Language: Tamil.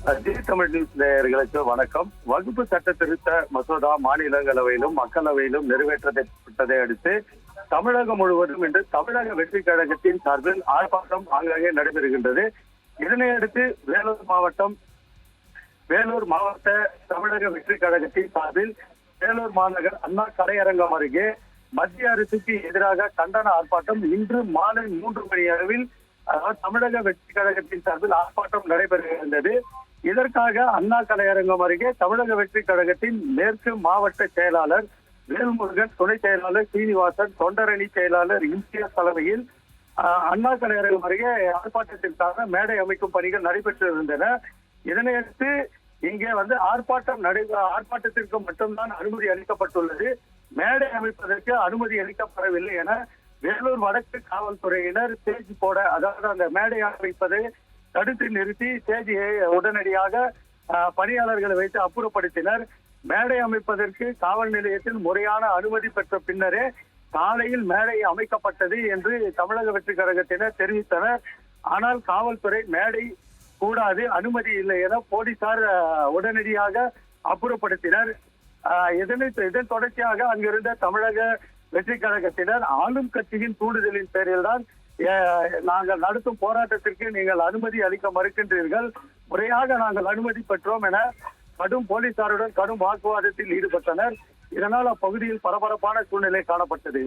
ஜி தமிழ் நியூஸ் நேயர்களுக்கு வணக்கம். வகுப்பு சட்ட திருத்த மசோதா மாநிலங்களவையிலும் மக்களவையிலும் நிறைவேற்றப்பட்டதை அடுத்து தமிழகம் முழுவதும் இன்று தமிழக வெற்றி கழகத்தின் சார்பில் ஆர்ப்பாட்டம் ஆங்காங்கே நடைபெறுகின்றது. இதனையடுத்து வேலூர் மாவட்ட தமிழக வெற்றி கழகத்தின் சார்பில் வேலூர் மாநகர் அண்ணா கலையரங்கம் அருகே மத்திய அரசுக்கு எதிராக கண்டன ஆர்ப்பாட்டம் இன்று மாலை 3 மணி அளவில் தமிழக வெற்றி கழகத்தின் சார்பில் ஆர்ப்பாட்டம் நடைபெறுகின்றது. இதற்காக அண்ணா கலையரங்கம் அருகே தமிழக வெற்றி கழகத்தின் மேற்கு மாவட்ட செயலாளர் வேல்முருகன், துணை செயலாளர் சீனிவாசன், தொண்டரணி செயலாளர் இம்தியாஸ் தலைமையில் அண்ணா கலையரங்கம் அருகே ஆர்ப்பாட்டத்திற்காக மேடை அமைக்கும் பணிகள் நடைபெற்றிருந்தன. இதனையடுத்து இங்கே ஆர்ப்பாட்டத்திற்கு மட்டும்தான் அனுமதி அளிக்கப்பட்டுள்ளது. மேடை அமைப்பதற்கு அனுமதி அளிக்கப்படவில்லை என வேலூர் வடக்கு காவல்துறையினர் ஸ்டேஜ் போட, அதாவது அந்த மேடை அமைப்பதை தடுத்து நிறுத்தி ஸ்டேஜை உடனடியாக பணியாளர்களை வைத்து அப்புறப்படுத்தினர். மேடை அமைப்பதற்கு காவல் நிலையத்தில் முறையான அனுமதி பெற்ற பின்னரே காலையில் மேடை அமைக்கப்பட்டது என்று தமிழக வெற்றி கழகத்தினர் தெரிவித்தனர். ஆனால் காவல்துறை மேடை கூடாது, அனுமதி இல்லை என போலீசார் உடனடியாக அப்புறப்படுத்தினர். இதன் தொடர்ச்சியாக அங்கிருந்த தமிழக வெற்றி கழகத்தினர் ஆளும் கட்சியின் தூண்டுதலின் பேரில் தான் நாங்கள் நடத்தும் போராட்டத்திற்கு நீங்கள் அனுமதி அளிக்க மறுக்கின்றீர்கள், முறையாக நாங்கள் அனுமதி பெற்றோம் என போலீசாருடன் கடும் வாக்குவாதத்தில் ஈடுபட்டனர். இதனால் அப்பகுதியில் பரபரப்பான சூழ்நிலை காணப்பட்டது.